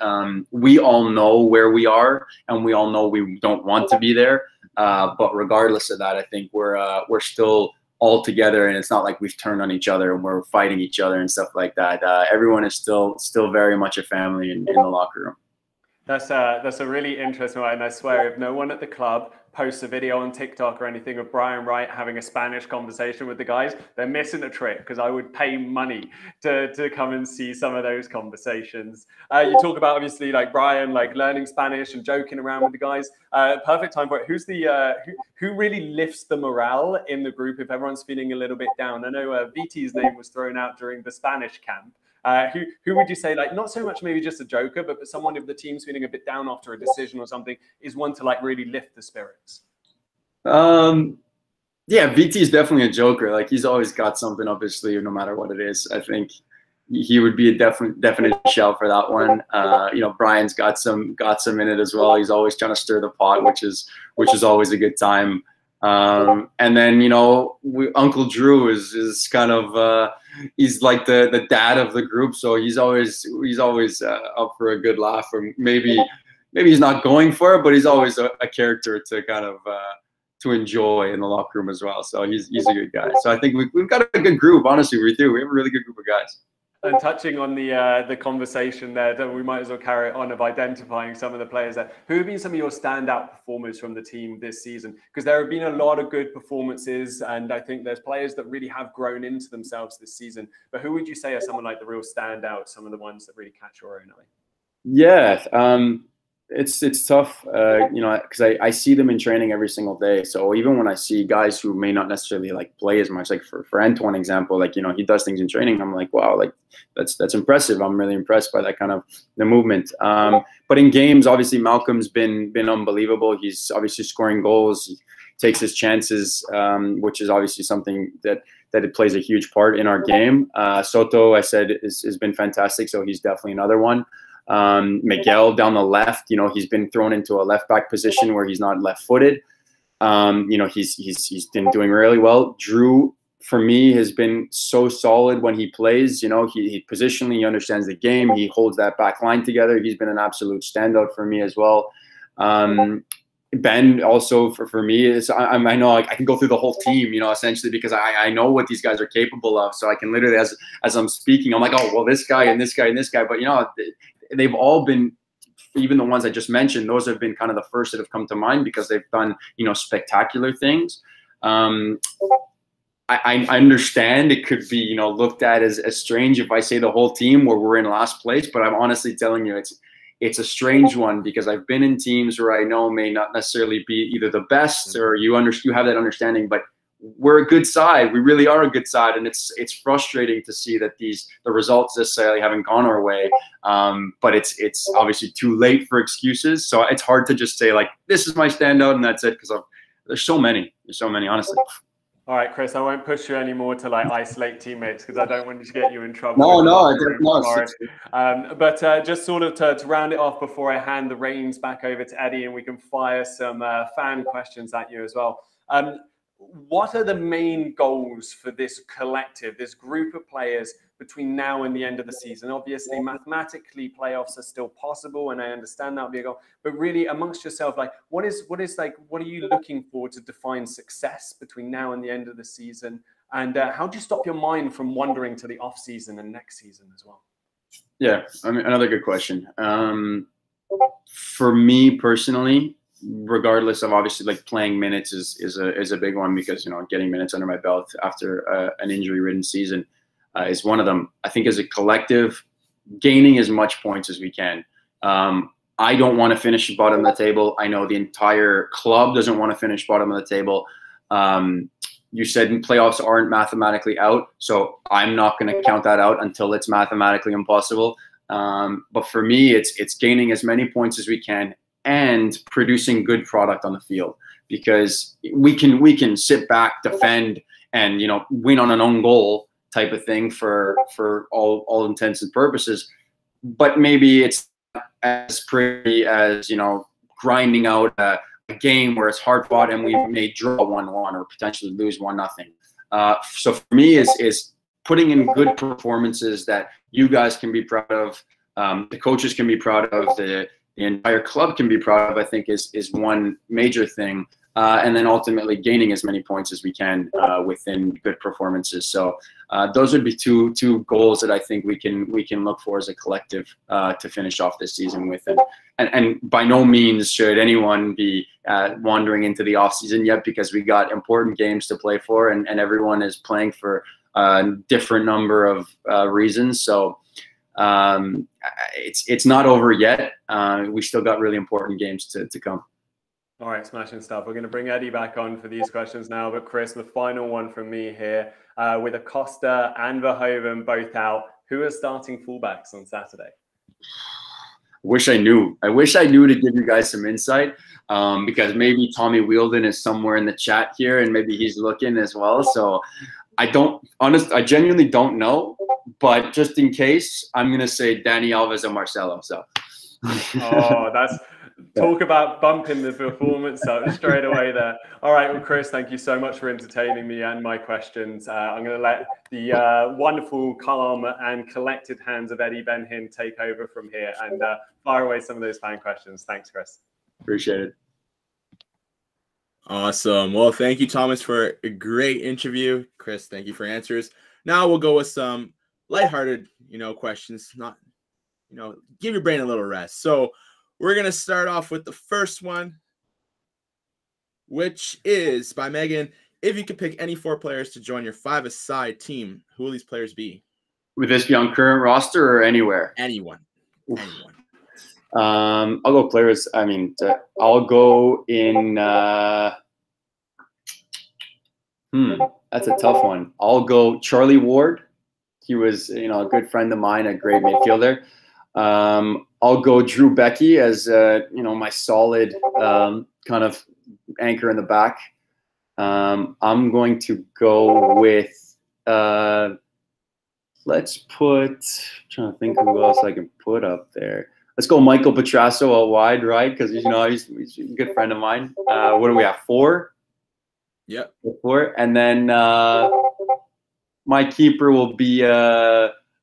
We all know where we are, and we all know we don't want to be there. But regardless of that, I think we're still all together, and it's not like we've turned on each other and we're fighting each other and stuff like that. Everyone is still very much a family in the locker room. That's a really interesting one, and I swear if no one at the club posts a video on TikTok or anything of Brian Wright having a Spanish conversation with the guys, they're missing a trick, because I would pay money to come and see some of those conversations. You talk about obviously like Brian like learning Spanish and joking around with the guys. Perfect time for it. Who's the who really lifts the morale in the group if everyone's feeling a little bit down? I know VT's name was thrown out during the Spanish camp. Who would you say, like, not so much maybe just a joker, but someone if the team's feeling a bit down after a decision or something, is one to like really lift the spirits? Yeah, VT is definitely a joker. Like, he's always got something up his sleeve, no matter what it is. I think he would be a definite shout for that one. You know, Brian's got some in it as well. He's always trying to stir the pot, which is always a good time. And then, you know, Uncle Drew is kind of he's like the dad of the group, so he's always up for a good laugh, or maybe he's not going for it, but he's always a character to kind of to enjoy in the locker room as well. So he's a good guy. So I think we've got a good group. Honestly, we do. We have a really good group of guys. And touching on the conversation there, that we might as well carry it on of identifying some of the players there. Who have been some of your standout performers from the team this season? Because there have been a lot of good performances, and I think there's players that really have grown into themselves this season. But who would you say are someone like the real standouts, some of the ones that really catch your own eye? Yeah, it's tough, you know, because I see them in training every single day. So even when I see guys who may not necessarily like play as much, like for Antoine example, like, you know, he does things in training, I'm like, wow, like that's impressive. I'm really impressed by that kind of the movement. But in games, obviously Malcolm's been unbelievable. He's obviously scoring goals, he takes his chances, which is obviously something that it plays a huge part in our game. Soto, I said, has been fantastic, so he's definitely another one. Miguel down the left, you know, he's been thrown into a left back position where he's not left footed. You know, he's been doing really well. Drew, for me, has been so solid when he plays. You know, he positionally, he understands the game. He holds that back line together. He's been an absolute standout for me as well. Ben also for me is, I know I can go through the whole team, you know, essentially, because I know what these guys are capable of. So I can literally, as I'm speaking, I'm like, oh, well, this guy and this guy and this guy. But, you know, they've all been, even the ones I just mentioned, those have been kind of the first that have come to mind because they've done, you know, spectacular things. I understand it could be, you know, looked at as strange if I say the whole team where we're in last place, but I'm honestly telling you, it's a strange one because I've been in teams where I know may not necessarily be either the best or you have that understanding, but we're a good side. We really are a good side, and it's frustrating to see that the results necessarily haven't gone our way. But it's obviously too late for excuses. So it's hard to just say like this is my standout and that's it, because there's so many. There's so many, honestly. All right, Chris, I won't push you anymore to like isolate teammates because I don't want to get you in trouble. But just sort of to round it off before I hand the reins back over to Eddie and we can fire some fan questions at you as well. What are the main goals for this collective, this group of players between now and the end of the season? Obviously, mathematically, playoffs are still possible, and I understand that would be a goal. But really, amongst yourself, like, what are you looking for to define success between now and the end of the season? And how do you stop your mind from wandering to the off season and next season as well? Yeah, I mean, another good question. For me personally, regardless of obviously like playing minutes is a big one because, you know, getting minutes under my belt after an injury-ridden season is one of them. I think as a collective, gaining as much points as we can. I don't want to finish bottom of the table. I know the entire club doesn't want to finish bottom of the table. You said playoffs aren't mathematically out, so I'm not going to count that out until it's mathematically impossible. But for me, it's gaining as many points as we can and producing good product on the field, because we can sit back, defend, and, you know, win on an own goal type of thing for all intents and purposes. But maybe it's not as pretty as, you know, grinding out a game where it's hard fought and we may draw 1-1 or potentially lose 1-0. So for me is putting in good performances that you guys can be proud of, the coaches can be proud of, the entire club can be proud of, I think is one major thing. And then ultimately gaining as many points as we can within good performances. So those would be two goals that I think we can look for as a collective to finish off this season with. And by no means should anyone be wandering into the off season yet, because we got important games to play for, and everyone is playing for a different number of reasons. So it's not over yet. We still got really important games to come. All right, smashing stuff. We're going to bring Eddie back on for these questions now. But Chris, the final one from me here, with Acosta and Verhoeven both out, who are starting fullbacks on Saturday? Wish I knew. I wish I knew to give you guys some insight, because maybe Tommy Wheeldon is somewhere in the chat here and maybe he's looking as well. So I genuinely don't know, but just in case, I'm going to say Dani Alves and Marcelo. So. Oh, that's... Talk about bumping the performance up straight away there. All right, well, Chris, thank you so much for entertaining me and my questions. I'm going to let the wonderful, calm and collected hands of Eddie Ben-Hin take over from here and fire away some of those fan questions. Thanks, Chris. Appreciate it. Awesome. Well, thank you, Thomas, for a great interview. Chris, thank you for answers. Now we'll go with some lighthearted, questions. Not, give your brain a little rest. So we're gonna start off with the first one, which is by Megan. If you could pick any 4 players to join your 5-a-side team, who will these players be? Would this be on current roster or anywhere? Anyone. Oof. Anyone. I'll go players. I mean, I'll go in. That's a tough one. I'll go Charlie Ward. He was, a good friend of mine, a great midfielder. I'll go Drew Becky as, my solid kind of anchor in the back. I'm going to go with, let's put, I'm trying to think of who else I can put up there. Let's go Michael Petrasso out wide, right? Because, he's a good friend of mine. What do we have, 4? Yep. 4. And then my keeper will be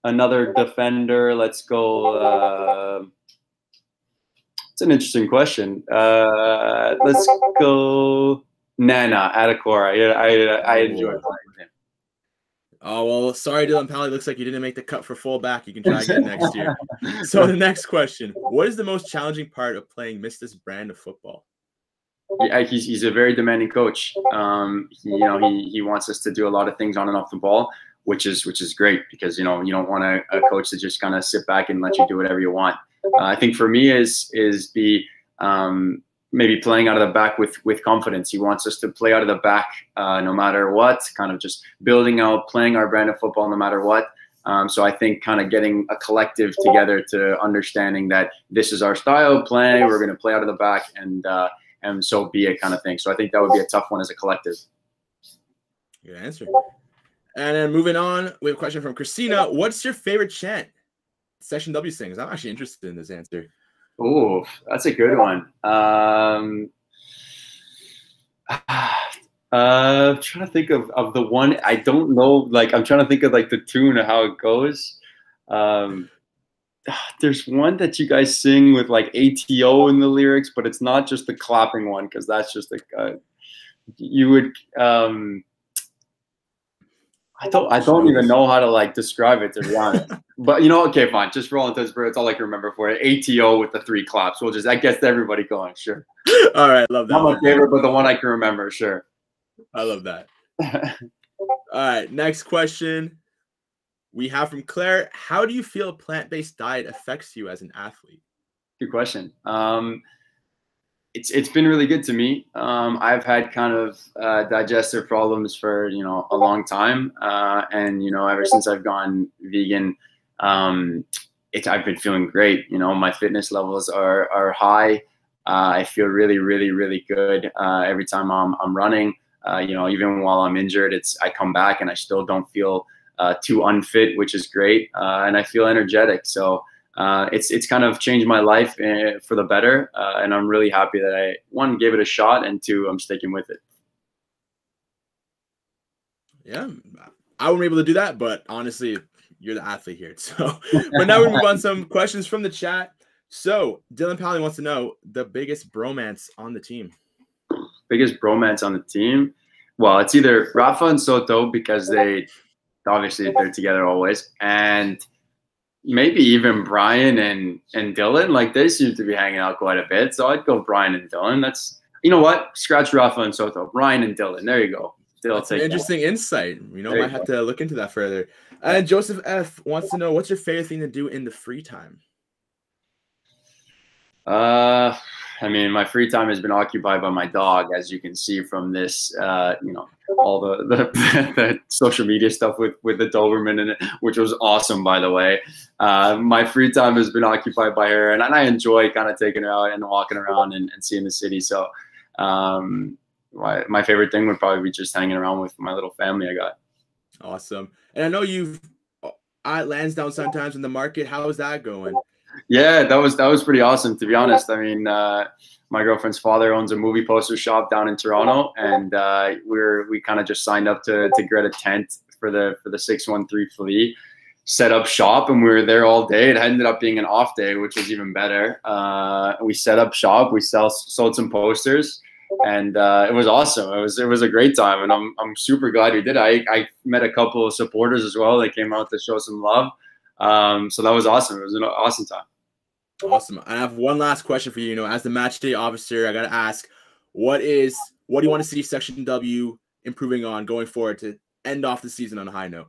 another defender. Let's go. It's an interesting question. Let's go Nana Adekora. Yeah, I enjoy playing with him. Oh, well, sorry, Dylan Pally. Looks like you didn't make the cut for fullback. You can try again next year. So the next question, what is the most challenging part of playing this brand of football? Yeah, he's a very demanding coach. He wants us to do a lot of things on and off the ball, which is great because, you don't want a coach to just kind of sit back and let you do whatever you want. I think for me is maybe playing out of the back with confidence. He wants us to play out of the back no matter what, kind of just building out, playing our brand of football no matter what. So I think kind of getting a collective together to understanding that this is our style of play. We're going to play out of the back and so be it kind of thing. So I think that would be a tough one as a collective. Good answer. And then moving on, we have a question from Christina. What's your favorite chant Session W sings? I'm actually interested in this answer. Oh, that's a good one. Trying to think of the one. I don't know. Like, I'm trying to think of like the tune of how it goes. There's one that you guys sing with like ATO in the lyrics, but it's not just the clapping one because that's just you would. I don't even know how to like describe it, to be honest. But okay, fine. Just roll into it's all I can remember for it. ATO with the 3 claps. That gets everybody going. Sure. All right, love that. Not my favorite, but the one I can remember. Sure. I love that. All right, next question we have from Claire. How do you feel a plant-based diet affects you as an athlete? Good question. It's been really good to me. I've had kind of digestive problems for a long time, and ever since I've gone vegan, I've been feeling great. My fitness levels are high. I feel really, really, really good every time I'm running. Even while I'm injured, I come back and I still don't feel too unfit, which is great, and I feel energetic. So. It's kind of changed my life for the better, and I'm really happy that I, 1, gave it a shot, and 2, I'm sticking with it. Yeah, I wouldn't be able to do that, but honestly, you're the athlete here. So, but now we move on to some questions from the chat. So, Dylan Pally wants to know the biggest bromance on the team. Biggest bromance on the team? Well, it's either Rafa and Soto because they're together always, and maybe even Brian and Dylan, like they seem to be hanging out quite a bit. So I'd go Brian and Dylan. That's, what? Scratch Rafa and Soto. Brian and Dylan. There you go. That's an interesting insight. Might have to look into that further. And Joseph F. wants to know, what's your favorite thing to do in the free time? My free time has been occupied by my dog, as you can see from this, all the social media stuff with the Doberman in it, which was awesome, by the way. My free time has been occupied by her, and I enjoy kind of taking her out and walking around and seeing the city. So my favorite thing would probably be just hanging around with my little family I got. Awesome. And I know you've at Lansdowne sometimes in the market. How is that going? Yeah, that was pretty awesome, to be honest. My girlfriend's father owns a movie poster shop down in Toronto, and we kind of just signed up to get a tent for the 613 Flea, set up shop, and we were there all day. It ended up being an off day, which was even better. We set up shop, we sold some posters, and it was awesome. It was a great time, and I'm super glad we did. I met a couple of supporters as well. They came out to show some love. So that was awesome. It was an awesome time. Awesome. I have one last question for you. You know, as the match day officer, I got to ask, what do you want to see Section W improving on going forward to end off the season on a high note?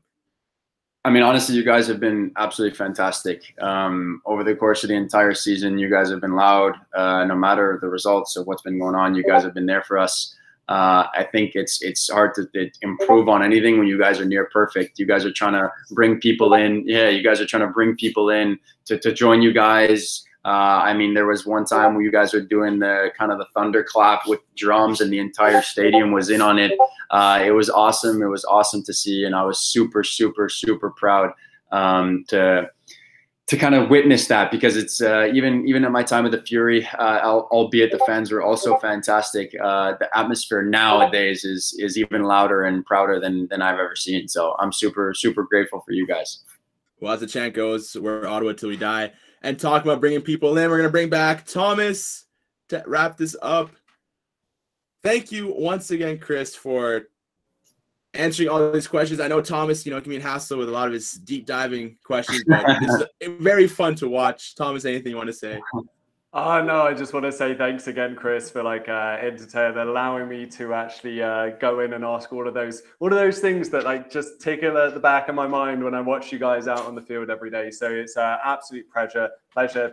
I mean, honestly, you guys have been absolutely fantastic. Over the course of the entire season, you guys have been loud. No matter the results of what's been going on, you guys have been there for us. I think it's hard to improve on anything when you guys are near perfect. You guys are trying to bring people in. Yeah, you guys are trying to bring people in to join you guys. I mean, there was one time where you guys were doing the kind of the thunderclap with drums, and the entire stadium was in on it. It was awesome. It was awesome to see, and I was super, super, super proud to kind of witness that, because it's even at my time at the Fury, albeit the fans were also fantastic. The atmosphere nowadays is even louder and prouder than I've ever seen. So I'm super, super grateful for you guys. Well, as the chant goes, we're Ottawa till we die. And talking about bringing people in, we're going to bring back Thomas to wrap this up. Thank you once again, Chris, for answering all these questions. I know Thomas, you know, can be a hassle with a lot of his deep diving questions, but this is very fun to watch. Thomas, anything you want to say? Oh, no, I just want to say thanks again, Chris, for allowing me to actually go in and ask all of those things that like just tickle at the back of my mind when I watch you guys out on the field every day. So it's an absolute pleasure.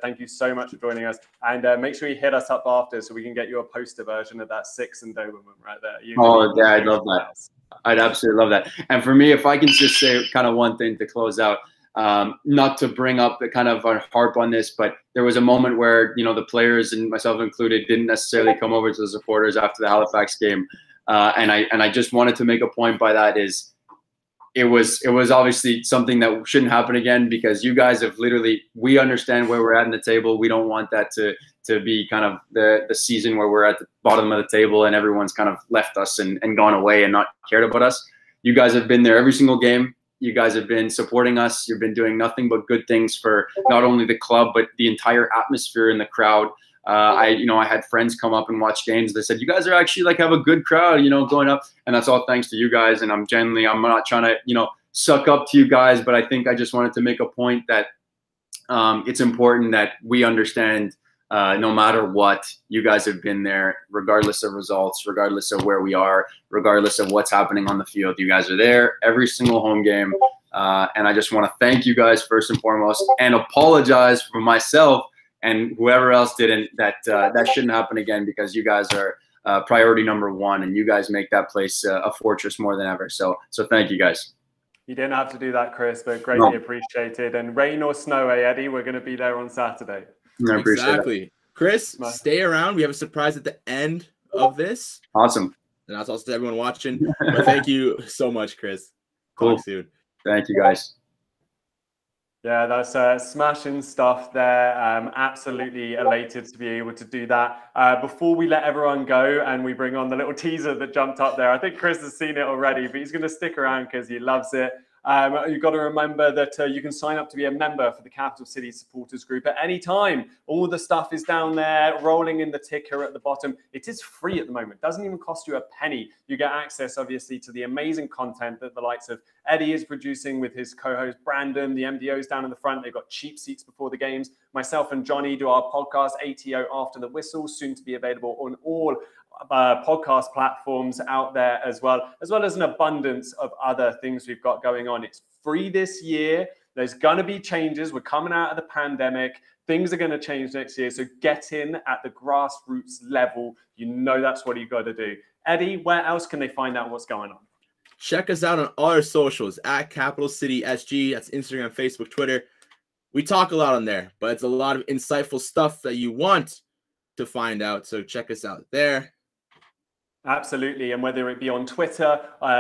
Thank you so much for joining us, and make sure you hit us up after so we can get you a poster version of that 6 and Doberman right there. Yeah, I'd love that. I'd absolutely love that. And for me, if I can just say kind of one thing to close out. Not to bring up the kind of harp on this, but there was a moment where, you know, the players and myself included didn't necessarily come over to the supporters after the Halifax game. And I just wanted to make a point by that is it was obviously something that shouldn't happen again, because you guys have literally, we understand where we're at in the table. We don't want that to be kind of the season where we're at the bottom of the table and everyone's kind of left us and gone away and not cared about us. You guys have been there every single game. You guys have been supporting us. You've been doing nothing but good things for not only the club, but the entire atmosphere in the crowd. I had friends come up and watch games. They said, you guys are actually like have a good crowd, you know, going up. And that's all thanks to you guys. And I'm not trying to, you know, suck up to you guys, but I think I just wanted to make a point that it's important that we understand no matter what, you guys have been there, regardless of results, regardless of where we are, regardless of what's happening on the field. You guys are there every single home game. And I just want to thank you guys first and foremost, and apologize for myself and whoever else didn't, that shouldn't happen again, because you guys are priority number one, and you guys make that place a fortress more than ever. So thank you guys. You didn't have to do that, Chris, but greatly appreciated. And rain or snow, Eddie, we're going to be there on Saturday. I appreciate exactly. Chris, stay around. We have a surprise at the end of this. Awesome. And that's also to everyone watching. But thank you so much, Chris. Cool. Talk soon. Thank you, guys. Yeah, that's smashing stuff there. Absolutely elated to be able to do that. Before we let everyone go and we bring on the little teaser that jumped up there, I think Chris has seen it already, but he's going to stick around because he loves it. You've got to remember that you can sign up to be a member for the Capital City Supporters Group at any time. All the stuff is down there, rolling in the ticker at the bottom. It is free at the moment. Doesn't even cost you a penny. You get access, obviously, to the amazing content that the likes of Eddie is producing with his co-host Brandon. The MDO's down in the front. They've got cheap seats before the games. Myself and Johnny do our podcast, ATO After the Whistle, soon to be available on all podcast platforms out there, as well as an abundance of other things we've got going on. It's free this year. There's going to be changes. We're coming out of the pandemic. Things are going to change next year. So get in at the grassroots level. You know that's what you've got to do. Eddie, where else can they find out what's going on? Check us out on all our socials at Capital City SG. That's Instagram, Facebook, Twitter. We talk a lot on there, but it's a lot of insightful stuff that you want to find out. So check us out there. Absolutely. And whether it be on Twitter,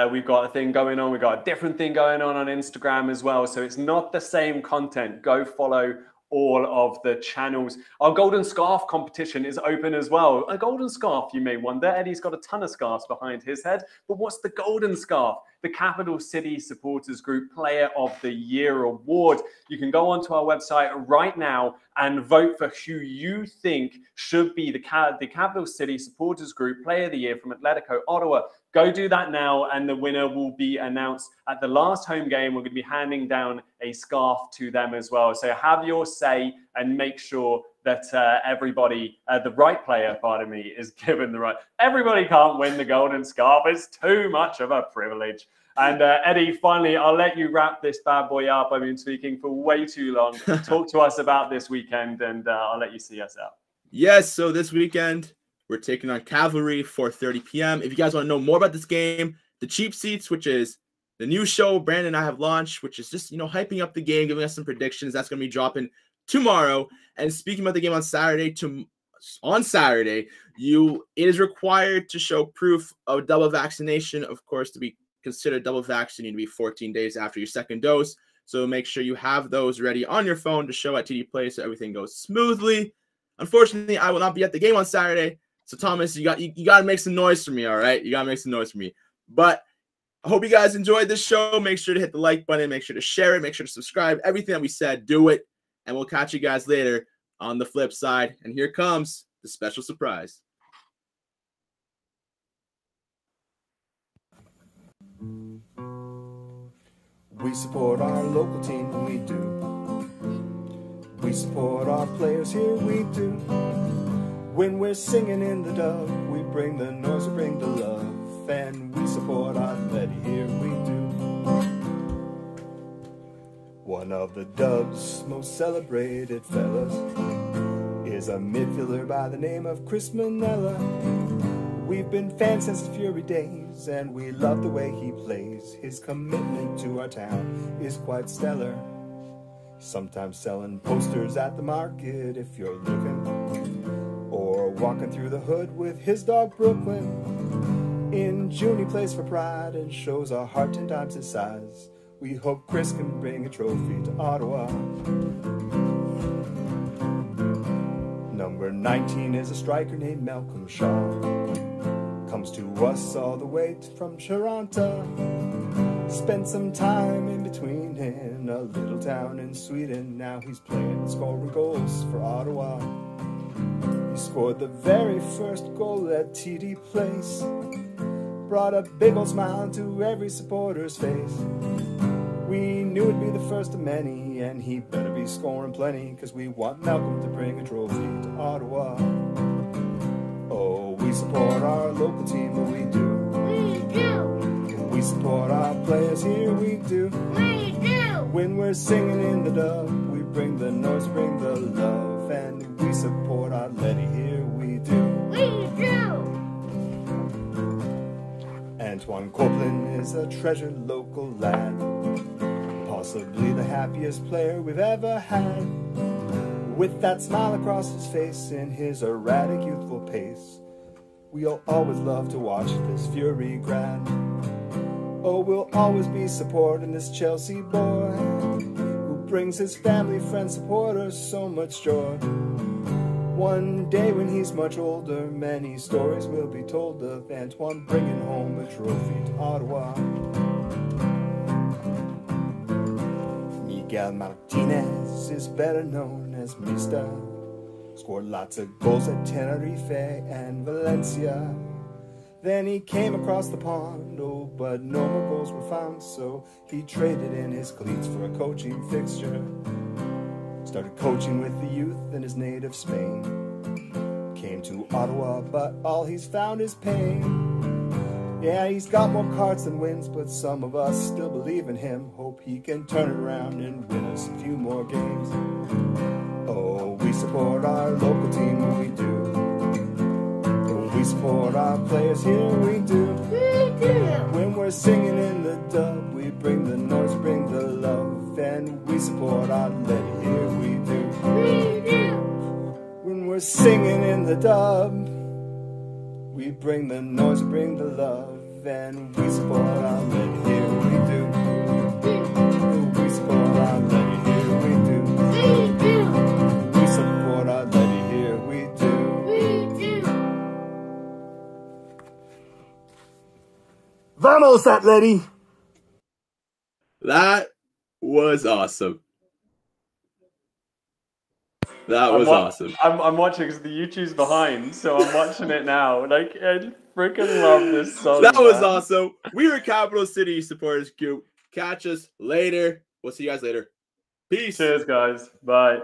we've got a thing going on. We've got a different thing going on Instagram as well. So it's not the same content. Go follow all of the channels. Our golden scarf competition is open as well. A golden scarf, you may wonder. Eddie's got a ton of scarves behind his head, but what's the golden scarf? the Capital City Supporters Group Player of the Year Award. You can go onto our website right now and vote for who you think should be the Capital City Supporters Group Player of the Year from Atletico Ottawa. Go do that now, and the winner will be announced at the last home game. We're going to be handing down a scarf to them as well. So have your say and make sure that everybody, the right player, pardon me, is given the right. Everybody can't win the golden scarf. It's too much of a privilege. And Eddie, finally, I'll let you wrap this bad boy up. I've been speaking for way too long. Talk to us about this weekend, and I'll let you see us out. Yes, so this weekend, we're taking on Cavalry, 4:30 p.m. If you guys want to know more about this game, the Cheap Seats, which is the new show Brandon and I have launched, which is just, hyping up the game, giving us some predictions. That's going to be dropping tomorrow. And speaking about the game on Saturday, it is required to show proof of double vaccination. Of course, to be considered double vaccinated, you need to be 14 days after your second dose. So make sure you have those ready on your phone to show at TD Play so everything goes smoothly. Unfortunately, I will not be at the game on Saturday. So Thomas, you got to make some noise for me, all right? You got to make some noise for me. But I hope you guys enjoyed this show. Make sure to hit the like button. Make sure to share it. Make sure to subscribe. Everything that we said, do it. And we'll catch you guys later on the flip side. And here comes the special surprise. We support our local team, we do. We support our players here, we do. When we're singing in the dub, we bring the noise, we bring the love. And we support our Atleti here, we do. One of the Dub's most celebrated fellas is a midfielder by the name of Chris Mannella. We've been fans since the Fury days, and we love the way he plays. His commitment to our town is quite stellar. Sometimes selling posters at the market if you're looking, or walking through the hood with his dog Brooklyn. In June he plays for Pride and shows a heart 10 times his size. We hope Chris can bring a trophy to Ottawa. Number 19 is a striker named Malcolm Shaw. Comes to us all the way from Toronto. Spent some time in between in a little town in Sweden. Now he's playing, scoring goals for Ottawa. He scored the very first goal at TD Place. Brought a big old smile to every supporter's face. We knew it'd be the first of many, and he better be scoring plenty, cause we want Malcolm to bring a trophy to Ottawa. Oh, we support our local team, but we do. We do. We support our players here, we do. We do. When we're singing in the dub, we bring the noise, bring the love, and we support our Atleti here, we do. We do. Antoine Copeland is a treasured local lad, possibly the happiest player we've ever had. With that smile across his face and his erratic youthful pace, we'll always love to watch this Fury grad. Oh, we'll always be supporting this Chelsea boy, who brings his family, friends, supporters so much joy. One day when he's much older, many stories will be told of Antoine bringing home a trophy to Ottawa. Miguel Martinez is better known as Mister. Scored lots of goals at Tenerife and Valencia. Then he came across the pond, oh, but no more goals were found, so he traded in his cleats for a coaching fixture. Started coaching with the youth in his native Spain. Came to Ottawa, but all he's found is pain. Yeah, he's got more cards than wins, but some of us still believe in him. Hope he can turn it around and win us a few more games. Oh, we support our local team, we do. Oh, we support our players here, we do. We do. When we're singing in the dub, we bring the noise, bring the love, and we support our Atleti here, we do. We do. When we're singing in the dub, we bring the noise, we bring the love, and we support our Atleti here, we do. We support our Atleti here, we do. We do. We support our Atleti here, we do. We do. Vamos, Atleti! That was awesome. That was awesome. I'm watching because the YouTube's behind, so I'm watching it now. Like, I freaking love this song. That was awesome. We were Capital City Supporters Group. Catch us later. We'll see you guys later. Peace. Cheers, guys. Bye.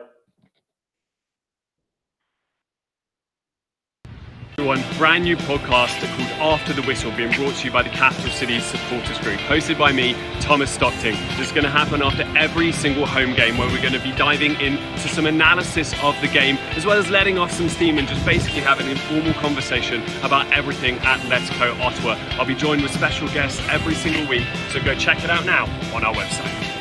One brand new podcast called After the Whistle, being brought to you by the Capital City Supporters Group, hosted by me, Thomas Stockting. This is going to happen after every single home game, where we're going to be diving into some analysis of the game, as well as letting off some steam and just basically having an informal conversation about everything at Atletico Ottawa. I'll be joined with special guests every single week, so go check it out now on our website.